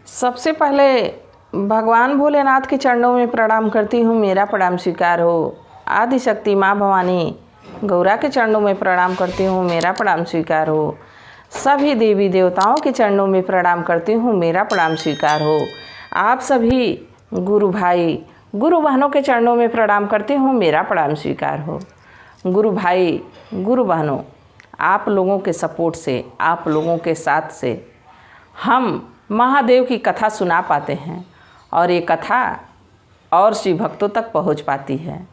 सबसे पहले भगवान भोलेनाथ के चरणों में प्रणाम करती हूँ, मेरा प्रणाम स्वीकार हो। आदिशक्ति माँ भवानी गौरा के चरणों में प्रणाम करती हूँ, मेरा प्रणाम स्वीकार हो। सभी देवी देवताओं के चरणों में प्रणाम करती हूँ, मेरा प्रणाम स्वीकार हो। आप सभी गुरु भाई गुरु बहनों के चरणों में प्रणाम करती हूँ, मेरा प्रणाम स्वीकार हो। गुरु भाई गुरु बहनों, आप लोगों के सपोर्ट से, आप लोगों के साथ से हम महादेव की कथा सुना पाते हैं और ये कथा और शिव भक्तों तक पहुंच पाती है।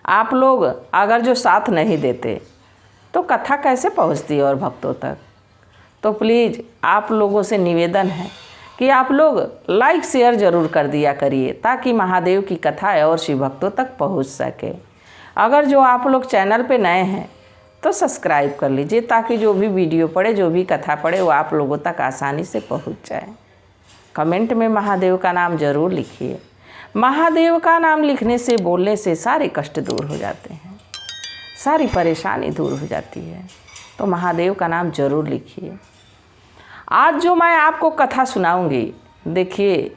आप लोग अगर जो साथ नहीं देते तो कथा कैसे पहुंचती और भक्तों तक। तो प्लीज़ आप लोगों से निवेदन है कि आप लोग लाइक शेयर ज़रूर कर दिया करिए ताकि महादेव की कथा और शिव भक्तों तक पहुंच सके। अगर जो आप लोग चैनल पे नए हैं तो सब्सक्राइब कर लीजिए ताकि जो भी वीडियो पड़े, जो भी कथा पड़े, वो आप लोगों तक आसानी से पहुंच जाए। कमेंट में महादेव का नाम ज़रूर लिखिए। महादेव का नाम लिखने से, बोलने से सारे कष्ट दूर हो जाते हैं, सारी परेशानी दूर हो जाती है। तो महादेव का नाम ज़रूर लिखिए। आज जो मैं आपको कथा सुनाऊंगी, देखिए,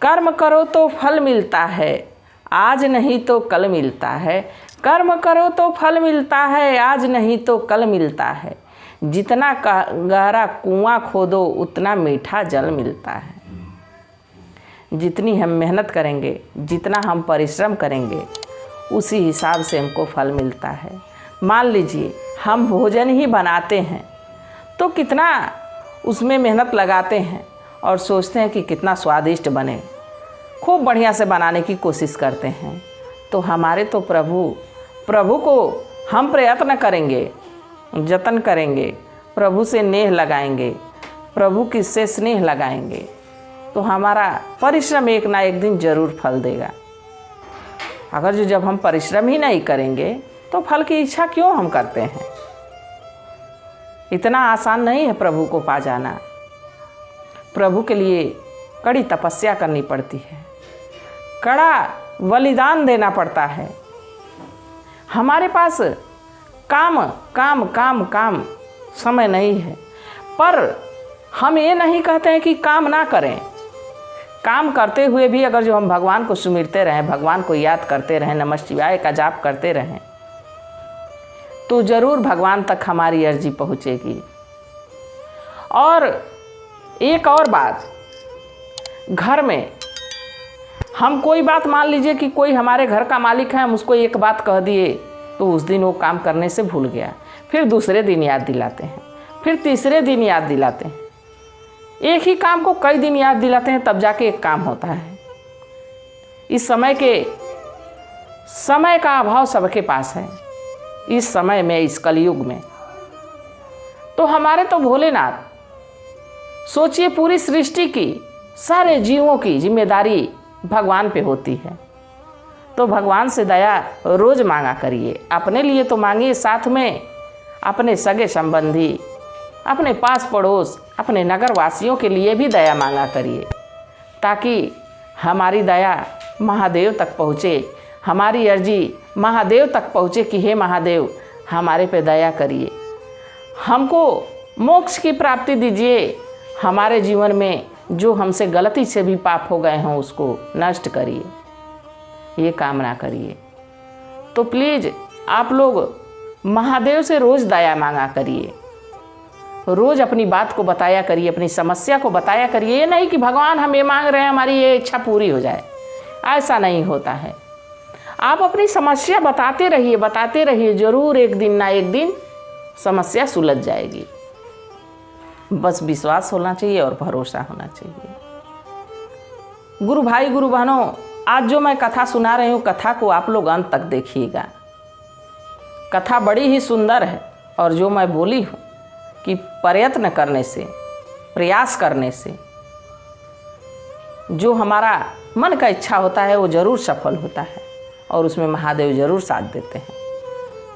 कर्म करो तो फल मिलता है, आज नहीं तो कल मिलता है। कर्म करो तो फल मिलता है, आज नहीं तो कल मिलता है। जितना गहरा कुआं खोदो उतना मीठा जल मिलता है। जितनी हम मेहनत करेंगे, जितना हम परिश्रम करेंगे, उसी हिसाब से हमको फल मिलता है। मान लीजिए हम भोजन ही बनाते हैं तो कितना उसमें मेहनत लगाते हैं और सोचते हैं कि कितना स्वादिष्ट बने, खूब बढ़िया से बनाने की कोशिश करते हैं। तो हमारे तो प्रभु को हम प्रयत्न करेंगे, जतन करेंगे, प्रभु से नेह लगाएंगे, प्रभु की से स्नेह लगाएंगे तो हमारा परिश्रम एक ना एक दिन ज़रूर फल देगा। अगर जब हम परिश्रम ही नहीं करेंगे तो फल की इच्छा क्यों हम करते हैं। इतना आसान नहीं है प्रभु को पा जाना। प्रभु के लिए कड़ी तपस्या करनी पड़ती है, कड़ा बलिदान देना पड़ता है। हमारे पास काम काम काम काम समय नहीं है, पर हम ये नहीं कहते हैं कि काम ना करें। काम करते हुए भी अगर जो हम भगवान को सुमिरते रहें, भगवान को याद करते रहें, नमः शिवाय का जाप करते रहें, तो ज़रूर भगवान तक हमारी अर्जी पहुँचेगी। और एक और बात, घर में हम कोई बात, मान लीजिए कि कोई हमारे घर का मालिक है, हम उसको एक बात कह दिए तो उस दिन वो काम करने से भूल गया, फिर दूसरे दिन याद दिलाते हैं, फिर तीसरे दिन याद दिलाते हैं। एक ही काम को कई दिन याद दिलाते हैं तब जाके एक काम होता है। इस समय का अभाव सबके पास है, इस समय में, इस कलयुग में। तो हमारे तो भोलेनाथ, सोचिए पूरी सृष्टि की, सारे जीवों की जिम्मेदारी भगवान पे होती है। तो भगवान से दया रोज़ मांगा करिए। अपने लिए तो मांगिए, साथ में अपने सगे संबंधी, अपने पास पड़ोस, अपने नगर वासियों के लिए भी दया मांगा करिए ताकि हमारी दया महादेव तक पहुँचे, हमारी अर्जी महादेव तक पहुँचे कि हे महादेव हमारे पे दया करिए, हमको मोक्ष की प्राप्ति दीजिए, हमारे जीवन में जो हमसे गलती से भी पाप हो गए हों उसको नष्ट करिए, ये कामना करिए। तो प्लीज़ आप लोग महादेव से रोज़ दया मांगा करिए, रोज़ अपनी बात को बताया करिए, अपनी समस्या को बताया करिए। ये नहीं कि भगवान हम ये मांग रहे हैं हमारी ये इच्छा पूरी हो जाए, ऐसा नहीं होता है। आप अपनी समस्या बताते रहिए, ज़रूर एक दिन ना एक दिन समस्या सुलझ जाएगी। बस विश्वास होना चाहिए और भरोसा होना चाहिए। गुरु भाई गुरु बहनों, आज जो मैं कथा सुना रही हूँ, कथा को आप लोग अंत तक देखिएगा। कथा बड़ी ही सुंदर है और जो मैं बोली हूँ कि प्रयत्न करने से, प्रयास करने से जो हमारा मन का इच्छा होता है वो ज़रूर सफल होता है और उसमें महादेव ज़रूर साथ देते हैं।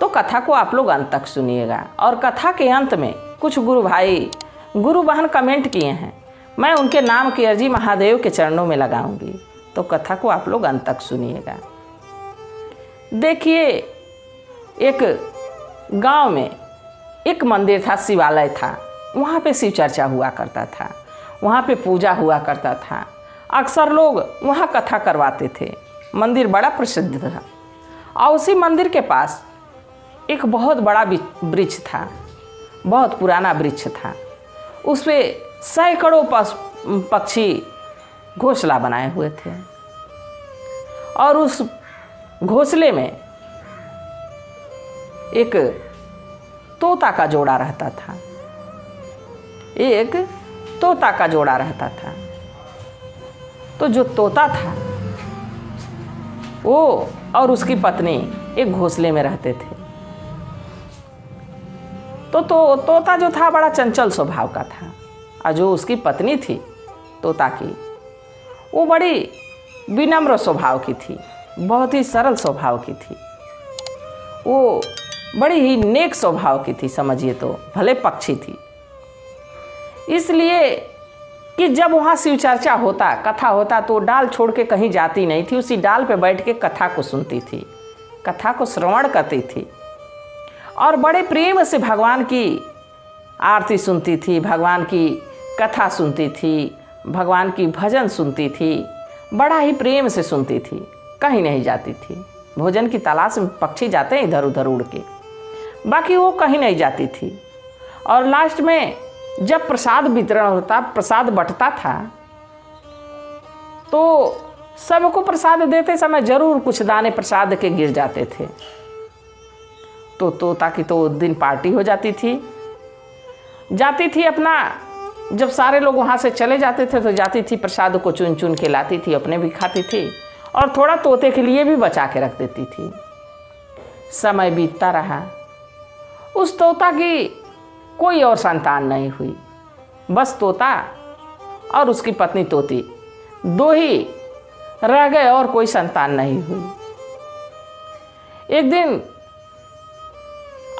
तो कथा को आप लोग अंत तक सुनिएगा। और कथा के अंत में कुछ गुरु भाई गुरु बहन कमेंट किए हैं, मैं उनके नाम की अर्जी महादेव के चरणों में लगाऊंगी। तो कथा को आप लोग अंत तक सुनिएगा। देखिए, एक गांव में एक मंदिर था, शिवालय था, वहाँ पे शिव चर्चा हुआ करता था। वहाँ पे पूजा हुआ करता था। अक्सर लोग वहाँ कथा करवाते थे। मंदिर बड़ा प्रसिद्ध था और उसी मंदिर के पास एक बहुत बड़ा वृक्ष था, बहुत पुराना वृक्ष था। उस पे सैकड़ों पक्षी घोंसला बनाए हुए थे और उस घोंसले में एक तोता का जोड़ा रहता था। एक तोता का जोड़ा रहता था। तो जो तोता था वो और उसकी पत्नी एक घोंसले में रहते थे। तो तोता जो था बड़ा चंचल स्वभाव का था और जो उसकी पत्नी थी तोता की, वो बड़ी विनम्र स्वभाव की थी, बहुत ही सरल स्वभाव की थी। वो बड़ी ही नेक स्वभाव की थी, समझिए तो भले पक्षी थी। इसलिए कि जब वहाँ शिव चर्चा होता, कथा होता, तो डाल छोड़ के कहीं जाती नहीं थी। उसी डाल पे बैठ के कथा को सुनती थी, कथा को श्रवण करती थी और बड़े प्रेम से भगवान की आरती सुनती थी, भगवान की कथा सुनती थी, भगवान की भजन सुनती थी, बड़ा ही प्रेम से सुनती थी, कहीं नहीं जाती थी। भोजन की तलाश में पक्षी जाते हैं इधर उधर उड़ के, बाकी वो कहीं नहीं जाती थी। और लास्ट में जब प्रसाद वितरण होता, प्रसाद बंटता था, तो सबको प्रसाद देते समय जरूर कुछ दाने प्रसाद के गिर जाते थे। तो तोता की तो दिन पार्टी हो जाती थी अपना। जब सारे लोग वहाँ से चले जाते थे तो जाती थी, प्रसाद को चुन चुन के लाती थी, अपने भी खाती थी और थोड़ा तोते के लिए भी बचा के रख देती थी। समय बीतता रहा, उस तोता की कोई और संतान नहीं हुई, बस तोता और उसकी पत्नी तोती दो ही रह गए और कोई संतान नहीं हुई। एक दिन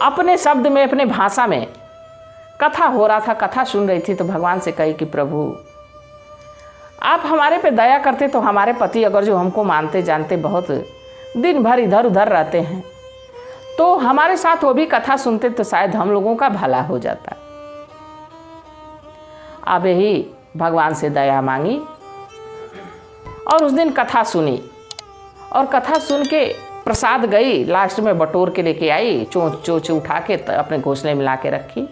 अपने शब्द में, अपने भाषा में कथा हो रहा था, कथा सुन रही थी, तो भगवान से कही कि प्रभु आप हमारे पे दया करते तो हमारे पति अगर जो हमको मानते जानते बहुत दिन भर इधर उधर रहते हैं, तो हमारे साथ वो भी कथा सुनते तो शायद हम लोगों का भला हो जाता। अब यही भगवान से दया मांगी और उस दिन कथा सुनी और कथा सुन के प्रसाद गई, लास्ट में बटोर के लेके आई, चोंच उठा के अपने घोंसले में ला के रखी।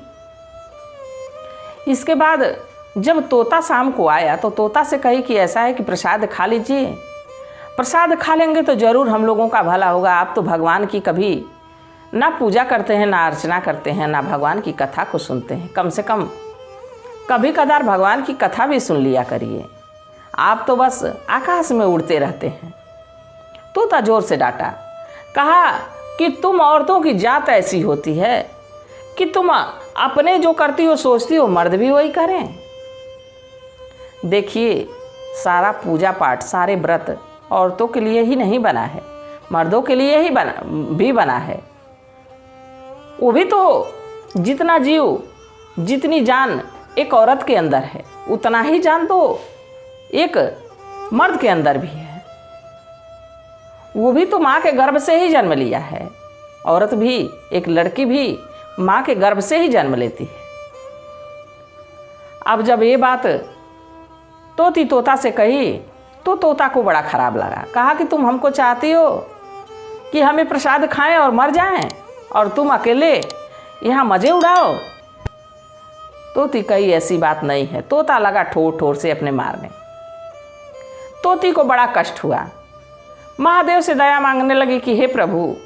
इसके बाद जब तोता शाम को आया तो तोता से कही कि ऐसा है कि प्रसाद खा लीजिए, प्रसाद खा लेंगे तो जरूर हम लोगों का भला होगा। आप तो भगवान की कभी ना पूजा करते हैं, ना अर्चना करते हैं, ना भगवान की कथा को सुनते हैं। कम से कम कभी कदार भगवान की कथा भी सुन लिया करिए, आप तो बस आकाश में उड़ते रहते हैं। तोता जोर से डांटा, कहा कि तुम औरतों की जात ऐसी होती है कि तुम अपने जो करती हो सोचती हो मर्द भी वही करें। देखिए, सारा पूजा पाठ, सारे व्रत औरतों के लिए ही नहीं बना है, मर्दों के लिए ही बना है। वो भी तो जितना जीव, जितनी जान एक औरत के अंदर है, उतना ही जान तो एक मर्द के अंदर भी है। वो भी तो माँ के गर्भ से ही जन्म लिया है। औरत भी, एक लड़की भी माँ के गर्भ से ही जन्म लेती है। अब जब ये बात तोता से कही तो तोता को बड़ा खराब लगा। कहा कि तुम हमको चाहती हो कि हमें प्रसाद खाएं और मर जाएं और तुम अकेले यहाँ मज़े उड़ाओ। तोती कही ऐसी बात नहीं है। तोता लगा ठोर ठोर से अपने मारने। तोती को बड़ा कष्ट हुआ, महादेव से दया मांगने लगी कि हे प्रभु,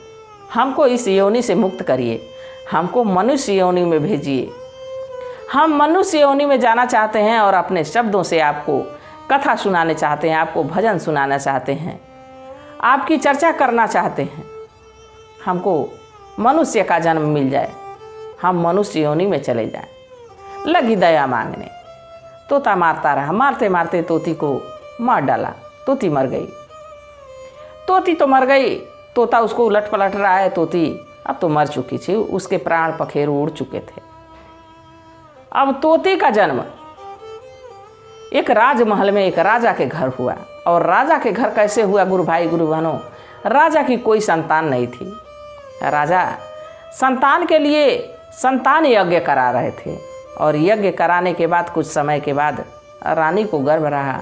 हमको इस योनि से मुक्त करिए, हमको मनुष्य योनि में भेजिए। हम मनुष्य योनि में जाना चाहते हैं और अपने शब्दों से आपको कथा सुनाने चाहते हैं, आपको भजन सुनाना चाहते हैं, आपकी चर्चा करना चाहते हैं। हमको मनुष्य का जन्म मिल जाए, हम मनुष्य योनि में चले जाएं। लगी दया मांगने। तोता मारता रहा, मारते मारते तोती को मार डाला। तोती मर गई। तोती तो मर गई, तोता उसको उलट पलट रहा है। तोती अब तो मर चुकी थी, उसके प्राण पखेरु उड़ चुके थे। अब तोती का जन्म एक राजमहल में एक राजा के घर हुआ। और राजा के घर कैसे हुआ गुरु भाई गुरु बहनों? राजा की कोई संतान नहीं थी। राजा संतान के लिए संतान यज्ञ करा रहे थे और यज्ञ कराने के बाद कुछ समय के बाद रानी को गर्भ रहा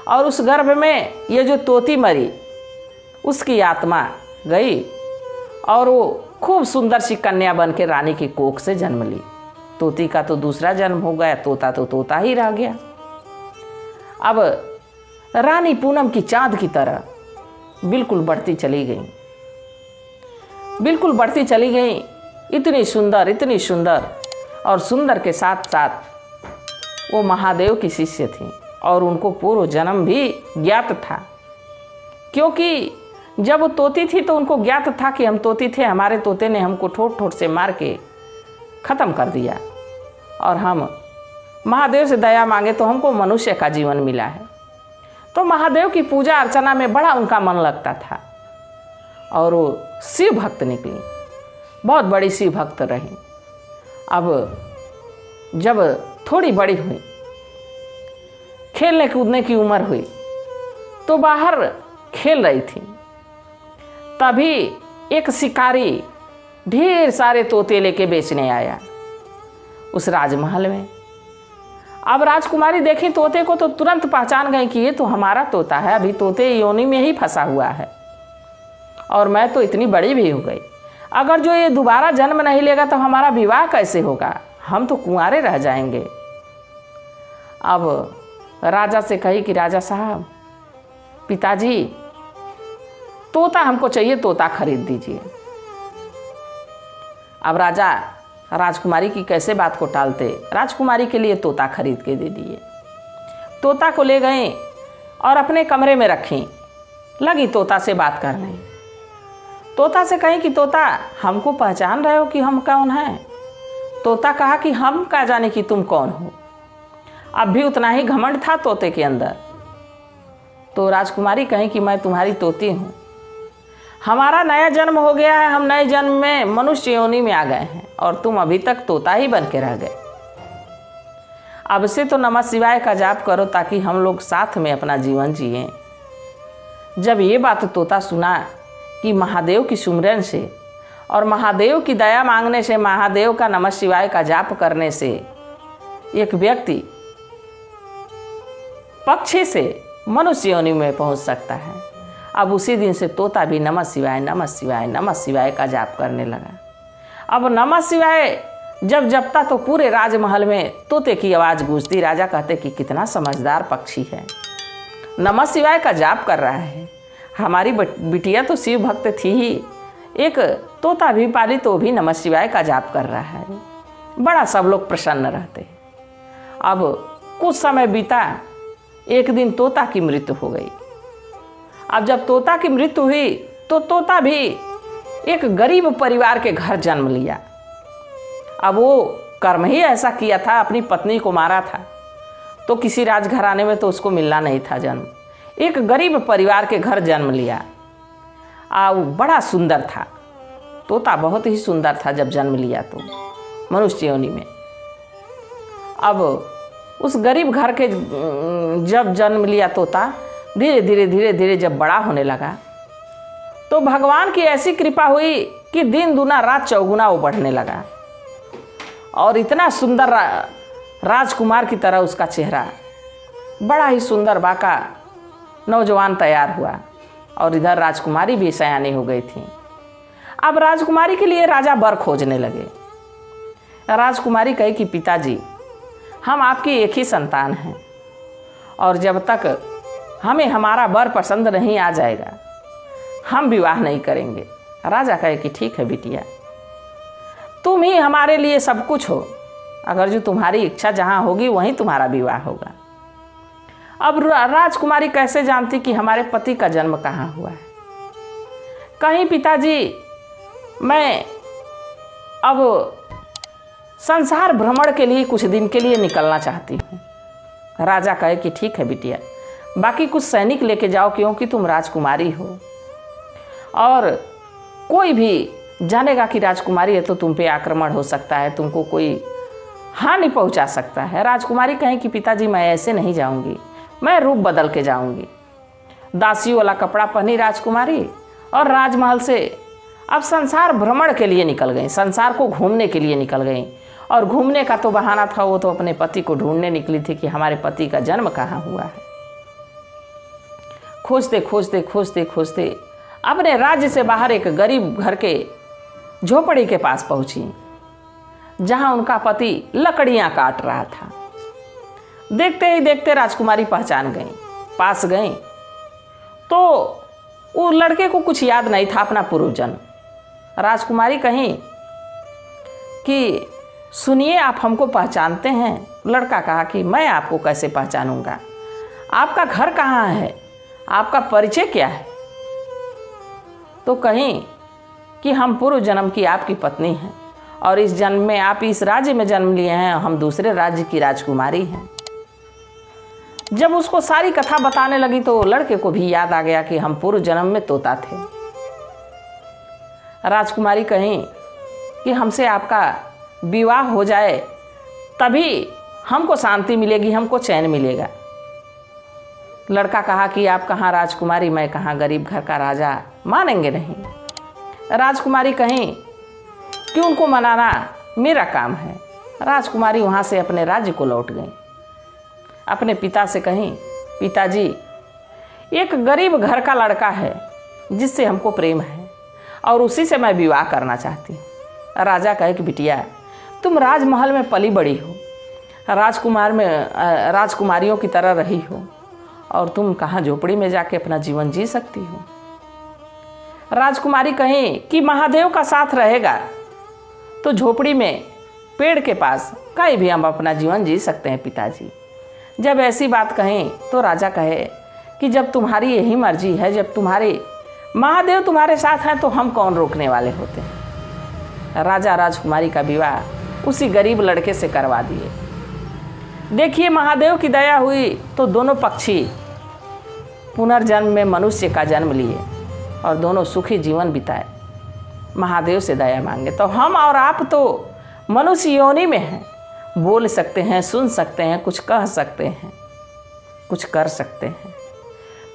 और उस गर्भ में ये जो तोती मरी उसकी आत्मा गई और वो खूब सुंदर सी कन्या बन के रानी की कोख से जन्म ली। तोती का तो दूसरा जन्म हो गया, तोता तो तोता ही रह गया। अब रानी पूनम की चाँद की तरह बिल्कुल बढ़ती चली गई, बिल्कुल बढ़ती चली गई। इतनी सुंदर और सुंदर के साथ साथ वो महादेव की शिष्य थी और उनको पूर्व जन्म भी ज्ञात था, क्योंकि जब वो तोती थी तो उनको ज्ञात था कि हम तोती थे, हमारे तोते ने हमको ठोट ठोट से मार के ख़त्म कर दिया और हम महादेव से दया मांगे तो हमको मनुष्य का जीवन मिला है। तो महादेव की पूजा अर्चना में बड़ा उनका मन लगता था और वो शिव भक्त निकली, बहुत बड़ी शिव भक्त रही। अब जब थोड़ी बड़ी हुई, खेलने कूदने की उम्र हुई, तो बाहर खेल रही थी, तभी एक शिकारी ढेर सारे तोते लेके बेचने आया उस राजमहल में। अब राजकुमारी देखी तोते को तो तुरंत पहचान गई कि ये तो हमारा तोता है, अभी तोते योनि में ही फंसा हुआ है और मैं तो इतनी बड़ी भी हो गई, अगर जो ये दोबारा जन्म नहीं लेगा तो हमारा विवाह कैसे होगा, हम तो कुंवारे रह जाएंगे। अब राजा से कही कि राजा साहब, पिताजी तोता हमको चाहिए, तोता खरीद दीजिए। अब राजा राजकुमारी की कैसे बात को टालते, राजकुमारी के लिए तोता खरीद के दे दिए। तोता को ले गए और अपने कमरे में रखी, लगी तोता से बात करने। तोता से कहीं कि तोता हमको पहचान रहे हो कि हम कौन हैं? तोता कहा कि हम क्या जाने कि तुम कौन हो। अब भी उतना ही घमंड था तोते के अंदर। तो राजकुमारी कहीं कि मैं तुम्हारी तोती हूँ, हमारा नया जन्म हो गया है, हम नए जन्म में मनुष्य योनि में आ गए हैं और तुम अभी तक तोता ही बन के रह गए। अब से तो नमः शिवाय का जाप करो ताकि हम लोग साथ में अपना जीवन जिए। जब ये बात तोता सुना कि महादेव की सुमिरन से और महादेव की दया मांगने से, महादेव का नमः शिवाय का जाप करने से एक व्यक्ति पक्षी से मनुष्य योनि में पहुंच सकता है, अब उसी दिन से तोता भी नमः शिवाय नमः शिवाय नमः शिवाय का जाप करने लगा। अब नमः शिवाय जब जपता तो पूरे राजमहल में तोते की आवाज़ गूंजती। राजा कहते कि कितना समझदार पक्षी है, नमः शिवाय का जाप कर रहा है। हमारी बिटिया तो शिव भक्त थी ही, एक तोता भी पाली तो भी नमः शिवाय का जाप कर रहा है। बड़ा सब लोग प्रसन्न रहते। अब कुछ समय बीता, एक दिन तोता की मृत्यु हो गई। अब जब तोता की मृत्यु हुई तो तोता भी एक गरीब परिवार के घर जन्म लिया। अब वो कर्म ही ऐसा किया था, अपनी पत्नी को मारा था, तो किसी राजघराने में तो उसको मिलना नहीं था जन्म। एक गरीब परिवार के घर जन्म लिया। वो बड़ा सुंदर था, तोता बहुत ही सुंदर था जब जन्म लिया तो मनुष्य योनि में। अब उस गरीब घर के जब जन्म लिया तोता, धीरे धीरे जब बड़ा होने लगा तो भगवान की ऐसी कृपा हुई कि दिन दुना रात चौगुना वो बढ़ने लगा और इतना सुंदर राजकुमार की तरह उसका चेहरा, बड़ा ही सुंदर बाका नौजवान तैयार हुआ और इधर राजकुमारी भी सयानी हो गई थी। अब राजकुमारी के लिए राजा वर खोजने लगे। राजकुमारी कही कि पिताजी, हम आपकी एक ही संतान हैं और जब तक हमें हमारा वर पसंद नहीं आ जाएगा हम विवाह नहीं करेंगे। राजा कहे कि ठीक है बिटिया, तुम ही हमारे लिए सब कुछ हो, अगर जो तुम्हारी इच्छा जहाँ होगी वहीं तुम्हारा विवाह होगा। अब राजकुमारी कैसे जानती कि हमारे पति का जन्म कहाँ हुआ है? कहीं पिताजी, मैं अब संसार भ्रमण के लिए कुछ दिन के लिए निकलना चाहती हूँ। राजा कहे कि ठीक है बिटिया, बाकी कुछ सैनिक लेके जाओ क्योंकि तुम राजकुमारी हो और कोई भी जानेगा कि राजकुमारी है तो तुम पे आक्रमण हो सकता है, तुमको कोई हानि पहुंचा सकता है। राजकुमारी कहें कि पिताजी मैं ऐसे नहीं जाऊंगी, मैं रूप बदल के जाऊंगी। दासी वाला कपड़ा पहनी राजकुमारी और राजमहल से अब संसार भ्रमण के लिए निकल गई, संसार को घूमने के लिए निकल गई और घूमने का तो बहाना था, वो तो अपने पति को ढूंढने निकली थी कि हमारे पति का जन्म कहाँ हुआ है। खोजते खोजते खोजते खोजते अपने राज्य से बाहर एक गरीब घर के झोपड़ी के पास पहुंची, जहां उनका पति लकड़ियां काट रहा था। देखते ही देखते राजकुमारी पहचान गई। पास गई तो वो लड़के को कुछ याद नहीं था अपना पूर्व जन्म। राजकुमारी कहीं कि सुनिए, आप हमको पहचानते हैं? लड़का कहा कि मैं आपको कैसे पहचानूंगा, आपका घर कहाँ है, आपका परिचय क्या है? तो कहीं कि हम पूर्व जन्म की आपकी पत्नी हैं और इस जन्म में आप इस राज्य में जन्म लिए हैं, हम दूसरे राज्य की राजकुमारी हैं। जब उसको सारी कथा बताने लगी तो लड़के को भी याद आ गया कि हम पूर्व जन्म में तोता थे। राजकुमारी कहीं कि हमसे आपका विवाह हो जाए तभी हमको शांति मिलेगी, हमको चैन मिलेगा। लड़का कहा कि आप कहाँ राजकुमारी, मैं कहाँ गरीब घर का राजा, मानेंगे नहीं। राजकुमारी कहीं कि उनको मनाना मेरा काम है। राजकुमारी वहाँ से अपने राज्य को लौट गई। अपने पिता से कहीं, पिताजी एक गरीब घर का लड़का है जिससे हमको प्रेम है और उसी से मैं विवाह करना चाहती हूँ। राजा कहे कि बिटिया, तुम राजमहल में पली बड़ी हो, राजकुमारियों की तरह रही हो और तुम कहाँ झोपड़ी में जाके अपना जीवन जी सकती हो। राजकुमारी कहीं कि महादेव का साथ रहेगा तो झोपड़ी में पेड़ के पास कहीं भी हम अपना जीवन जी सकते हैं पिताजी। जब ऐसी बात कहें तो राजा कहे कि जब तुम्हारी यही मर्जी है, जब तुम्हारे महादेव तुम्हारे साथ हैं तो हम कौन रोकने वाले होते हैं। राजा राजकुमारी का विवाह उसी गरीब लड़के से करवा दिए। देखिए, महादेव की दया हुई तो दोनों पक्षी पुनर्जन्म में मनुष्य का जन्म लिए और दोनों सुखी जीवन बिताए। महादेव से दया मांगे तो हम और आप तो मनुष्य योनि में हैं, बोल सकते हैं, सुन सकते हैं, कुछ कह सकते हैं, कुछ कर सकते हैं।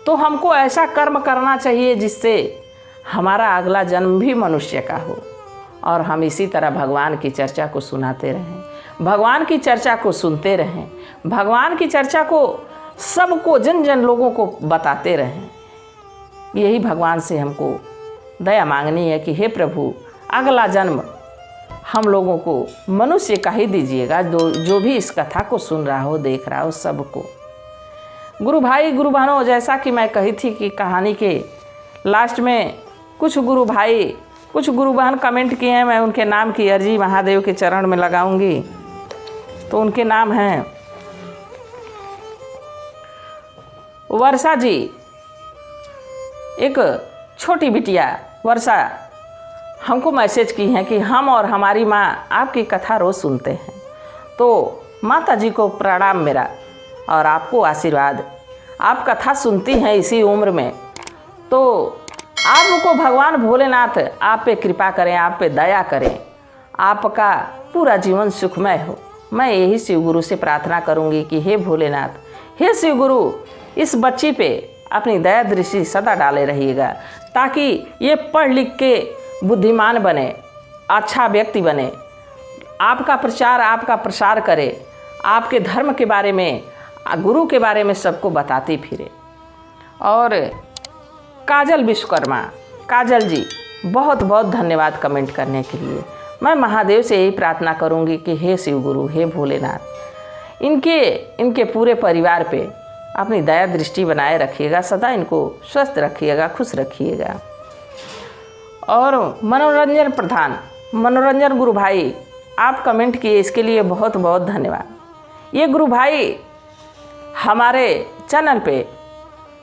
तो हमको ऐसा कर्म करना चाहिए जिससे हमारा अगला जन्म भी मनुष्य का हो और हम इसी तरह भगवान की चर्चा को सुनाते रहें, भगवान की चर्चा को सुनते रहें, भगवान की चर्चा को सबको, जन जन लोगों को बताते रहें। यही भगवान से हमको दया मांगनी है कि हे प्रभु, अगला जन्म हम लोगों को मनुष्य का ही दीजिएगा। जो भी इस कथा को सुन रहा हो, देख रहा हो, सबको। गुरु भाई, गुरु बहनों, जैसा कि मैं कही थी कि कहानी के लास्ट में कुछ गुरु भाई, कुछ गुरु बहन कमेंट किए हैं, मैं उनके नाम की अर्जी महादेव के चरण में लगाऊंगी। तो उनके नाम हैं वर्षा जी, एक छोटी बिटिया वर्षा हमको मैसेज की हैं कि हम और हमारी माँ आपकी कथा रोज़ सुनते हैं। तो माता जी को प्रणाम मेरा और आपको आशीर्वाद। आप कथा सुनती हैं इसी उम्र में, तो आपको भगवान भोलेनाथ आप पे कृपा करें, आप पे दया करें, आपका पूरा जीवन सुखमय हो। मैं यही शिव गुरु से प्रार्थना करूंगी कि हे भोलेनाथ, हे शिव गुरु, इस बच्ची पे अपनी दया दृष्टि सदा डाले रहिएगा ताकि ये पढ़ लिख के बुद्धिमान बने, अच्छा व्यक्ति बने, आपका प्रचार, आपका प्रसार करे, आपके धर्म के बारे में, गुरु के बारे में सबको बताती फिरे। और काजल विश्वकर्मा, काजल जी, बहुत बहुत धन्यवाद कमेंट करने के लिए। मैं महादेव से यही प्रार्थना करूंगी कि हे शिव गुरु, हे भोलेनाथ, इनके पूरे परिवार पे अपनी दया दृष्टि बनाए रखिएगा, सदा इनको स्वस्थ रखिएगा, खुश रखिएगा। और मनोरंजन प्रधान, मनोरंजन गुरु भाई, आप कमेंट किए, इसके लिए बहुत बहुत धन्यवाद। ये गुरु भाई हमारे चैनल पे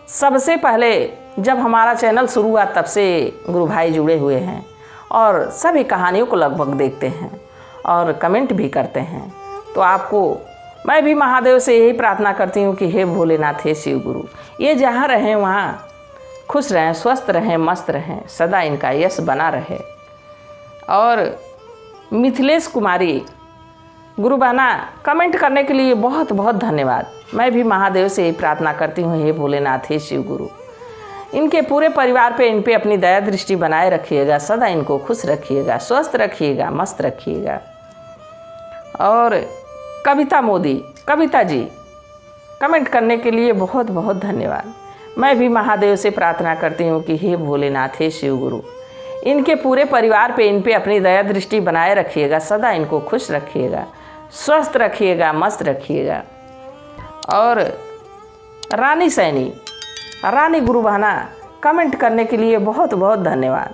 सबसे पहले जब हमारा चैनल शुरू हुआ तब से गुरु भाई जुड़े हुए हैं और सभी कहानियों को लगभग देखते हैं और कमेंट भी करते हैं। तो आपको मैं भी महादेव से यही प्रार्थना करती हूँ कि हे भोलेनाथ, हे शिव गुरु, ये जहाँ रहें वहाँ खुश रहें, स्वस्थ रहें, मस्त रहें, सदा इनका यश बना रहे। और मिथिलेश कुमारी गुरु बहना, कमेंट करने के लिए बहुत बहुत धन्यवाद। मैं भी महादेव से यही प्रार्थना करती हूँ, हे भोलेनाथ, हे शिव गुरु, इनके पूरे परिवार पे, इन पे अपनी दया दृष्टि बनाए रखिएगा, सदा इनको खुश रखिएगा, स्वस्थ रखिएगा, मस्त रखिएगा। और कविता मोदी, कविता जी, कमेंट करने के लिए बहुत बहुत धन्यवाद। मैं भी महादेव से प्रार्थना करती हूँ कि हे भोलेनाथ, हे शिव गुरु, इनके पूरे परिवार पे, इन पे अपनी दया दृष्टि बनाए रखिएगा, सदा इनको खुश रखिएगा, स्वस्थ रखिएगा, मस्त रखिएगा। और रानी सैनी, रानी गुरु बहना, कमेंट करने के लिए बहुत बहुत धन्यवाद।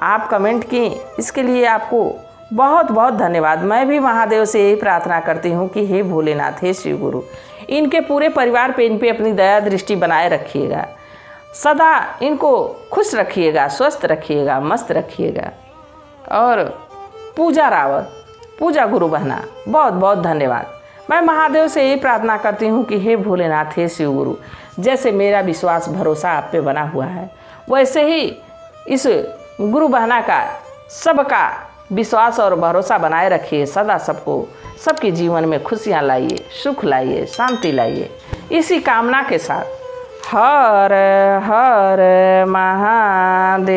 आप कमेंट की, इसके लिए आपको बहुत बहुत धन्यवाद। मैं भी महादेव से यही प्रार्थना करती हूँ कि हे भोलेनाथ, हे शिव गुरु, इनके पूरे परिवार पे, इन पे अपनी दया दृष्टि बनाए रखिएगा, सदा इनको खुश रखिएगा, स्वस्थ रखिएगा, मस्त रखिएगा। और पूजा रावत, पूजा गुरु बहना, बहुत बहुत धन्यवाद। मैं महादेव से यही प्रार्थना करती हूँ कि हे भोलेनाथ, हे शिव गुरु, जैसे मेरा विश्वास भरोसा आप पे बना हुआ है, वैसे ही इस गुरु बहना का, सबका विश्वास और भरोसा बनाए रखिए, सदा सबको, सबके जीवन में खुशियाँ लाइए, सुख लाइए, शांति लाइए। इसी कामना के साथ हर हर महादेव।